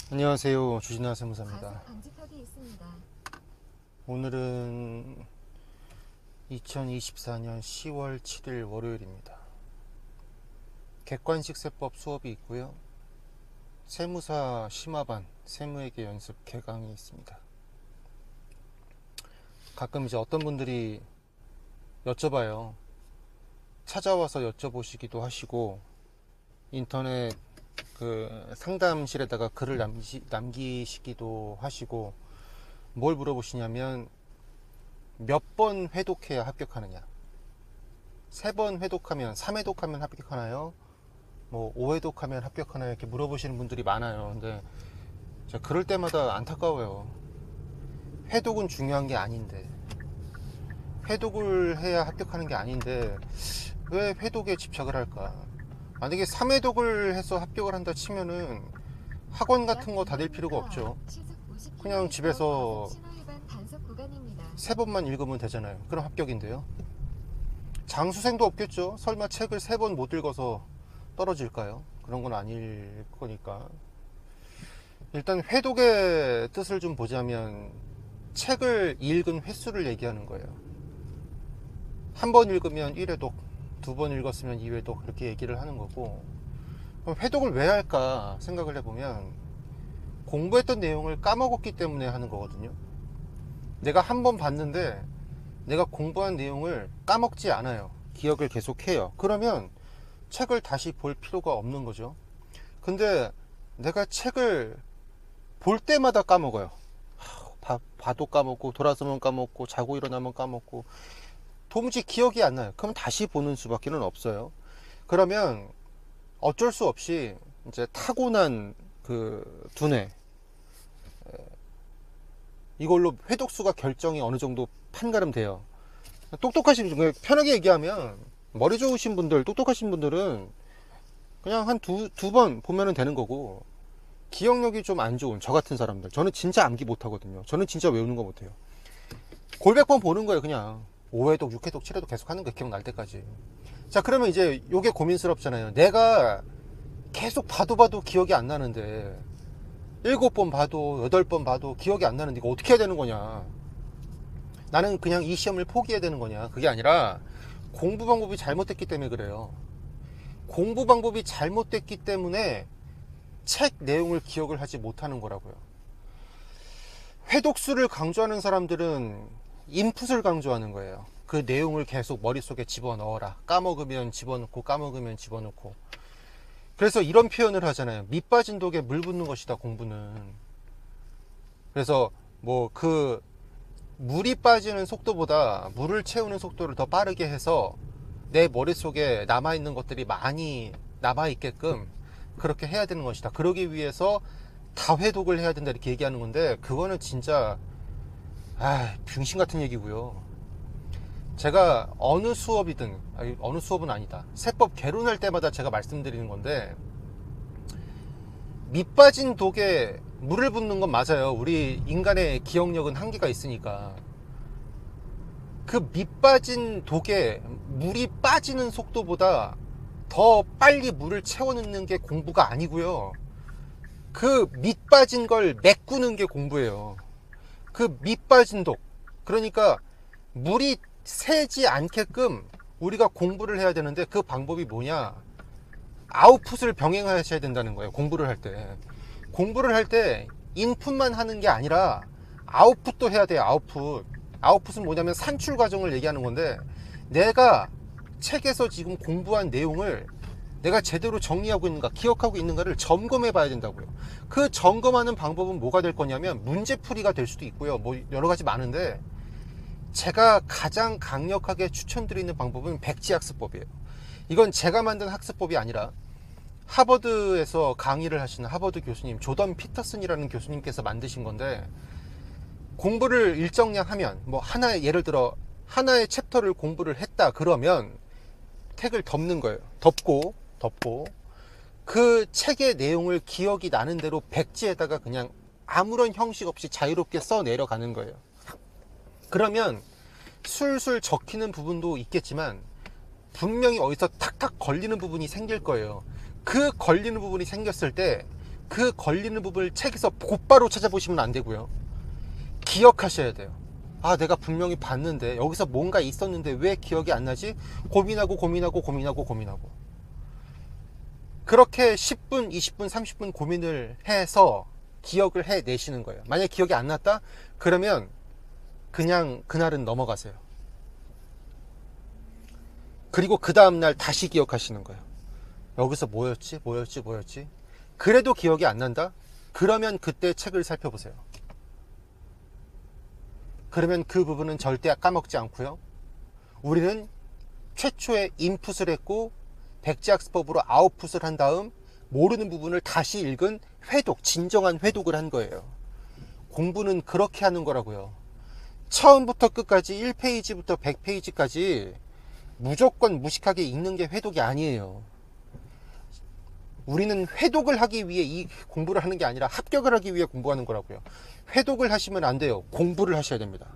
안녕하세요. 주진아 세무사입니다. 과속 방지턱이 있습니다. 오늘은 2024년 10월 7일 월요일입니다. 객관식세법 수업이 있고요. 세무사 심화반 세무회계 연습 개강이 있습니다. 가끔 이제 어떤 분들이 여쭤봐요. 찾아와서 여쭤보시기도 하시고 인터넷 그 상담실에다가 글을 남기시기도 하시고, 뭘 물어보시냐면 몇 번 회독해야 합격하느냐, 3번 회독하면 3회독하면 합격하나요, 뭐 5회독하면 합격하나요, 이렇게 물어보시는 분들이 많아요. 근데 제가 그럴 때마다 안타까워요. 회독은 중요한 게 아닌데, 회독을 해야 합격하는 게 아닌데 왜 회독에 집착을 할까? 만약에 3회독을 해서 합격을 한다 치면은 학원 같은 거 다닐 필요가 없죠. 그냥 집에서 3번만 읽으면 되잖아요. 그럼 합격인데요. 장수생도 없겠죠. 설마 책을 3번 못 읽어서 떨어질까요? 그런 건 아닐 거니까. 일단 회독의 뜻을 좀 보자면 책을 읽은 횟수를 얘기하는 거예요. 한 번 읽으면 1회독, 2번 읽었으면 2회독, 이렇게 얘기를 하는 거고. 그럼 회독을 왜 할까 생각을 해보면 공부했던 내용을 까먹었기 때문에 하는 거거든요. 내가 한 번 봤는데 내가 공부한 내용을 까먹지 않아요. 기억을 계속해요. 그러면 책을 다시 볼 필요가 없는 거죠. 근데 내가 책을 볼 때마다 까먹어요. 봐도 까먹고, 돌아서면 까먹고, 자고 일어나면 까먹고, 도무지 기억이 안 나요. 그럼 다시 보는 수밖에 없어요. 그러면 어쩔 수 없이 이제 타고난 그 두뇌, 이걸로 회독수가 결정이 어느 정도 판가름 돼요. 똑똑하신 분, 편하게 얘기하면 머리 좋으신 분들, 똑똑하신 분들은 그냥 한 두 번 보면 되는 거고, 기억력이 좀 안 좋은 저 같은 사람들, 저는 진짜 암기 못 하거든요. 저는 진짜 외우는 거 못해요. 골백 번 보는 거예요. 그냥 5회독, 6회독, 7회독 계속 하는 거, 기억날 때까지. 자, 그러면 이제 요게 고민스럽잖아요. 내가 계속 봐도 기억이 안 나는데, 7번 봐도 8번 봐도 기억이 안 나는데 이거 어떻게 해야 되는 거냐, 나는 그냥 이 시험을 포기해야 되는 거냐. 그게 아니라 공부 방법이 잘못됐기 때문에 그래요. 공부 방법이 잘못됐기 때문에 책 내용을 기억을 하지 못하는 거라고요. 회독수를 강조하는 사람들은 인풋을 강조하는 거예요. 그 내용을 계속 머릿속에 집어넣어라. 까먹으면 집어넣고, 까먹으면 집어넣고. 그래서 이런 표현을 하잖아요. 밑 빠진 독에 물 붓는 것이다, 공부는. 그래서 뭐 그 물이 빠지는 속도보다 물을 채우는 속도를 더 빠르게 해서 내 머릿속에 남아있는 것들이 많이 남아있게끔 그렇게 해야 되는 것이다. 그러기 위해서 다회독을 해야 된다, 이렇게 얘기하는 건데, 그거는 진짜 병신 같은 얘기고요. 제가 어느 수업이든, 어느 수업은 아니다, 세법 개론할 때마다 제가 말씀드리는 건데, 밑 빠진 독에 물을 붓는 건 맞아요. 우리 인간의 기억력은 한계가 있으니까. 그 밑 빠진 독에 물이 빠지는 속도보다 더 빨리 물을 채워넣는 게 공부가 아니고요. 그 밑 빠진 걸 메꾸는 게 공부예요. 그 밑 빠진 독, 그러니까 물이 새지 않게끔 우리가 공부를 해야 되는데, 그 방법이 뭐냐, 아웃풋을 병행하셔야 된다는 거예요. 공부를 할 때 인풋만 하는 게 아니라 아웃풋도 해야 돼요. 아웃풋은 뭐냐면 산출 과정을 얘기하는 건데, 내가 책에서 지금 공부한 내용을 내가 제대로 정리하고 있는가, 기억하고 있는가를 점검해 봐야 된다고요. 그 점검하는 방법은 뭐가 될 거냐면 문제풀이가 될 수도 있고요. 뭐 여러 가지 많은데, 제가 가장 강력하게 추천드리는 방법은 백지학습법이에요. 이건 제가 만든 학습법이 아니라 하버드에서 강의를 하시는 하버드 교수님 조던 피터슨이라는 교수님께서 만드신 건데, 공부를 일정량 하면, 뭐 하나의, 예를 들어 하나의 챕터를 공부를 했다 그러면 책을 덮는 거예요. 덮고 그 책의 내용을 기억이 나는 대로 백지에다가 그냥 아무런 형식 없이 자유롭게 써 내려가는 거예요. 그러면 술술 적히는 부분도 있겠지만 분명히 어디서 탁탁 걸리는 부분이 생길 거예요. 그 걸리는 부분이 생겼을 때 그 걸리는 부분을 책에서 곧바로 찾아보시면 안 되고요. 기억하셔야 돼요. 아, 내가 분명히 봤는데 여기서 뭔가 있었는데 왜 기억이 안 나지? 고민하고 그렇게 10분, 20분, 30분 고민을 해서 기억을 해내시는 거예요. 만약에 기억이 안 났다? 그러면 그냥 그날은 넘어가세요. 그리고 그 다음날 다시 기억하시는 거예요. 여기서 뭐였지? 그래도 기억이 안 난다? 그러면 그때 책을 살펴보세요. 그러면 그 부분은 절대 까먹지 않고요. 우리는 최초에 인풋을 했고 백지학습법으로 아웃풋을 한 다음 모르는 부분을 다시 읽은 회독, 진정한 회독을 한 거예요. 공부는 그렇게 하는 거라고요. 처음부터 끝까지 1페이지부터 100페이지까지 무조건 무식하게 읽는 게 회독이 아니에요. 우리는 회독을 하기 위해 이 공부를 하는 게 아니라 합격을 하기 위해 공부하는 거라고요. 회독을 하시면 안 돼요. 공부를 하셔야 됩니다.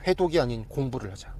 회독이 아닌 공부를 하자.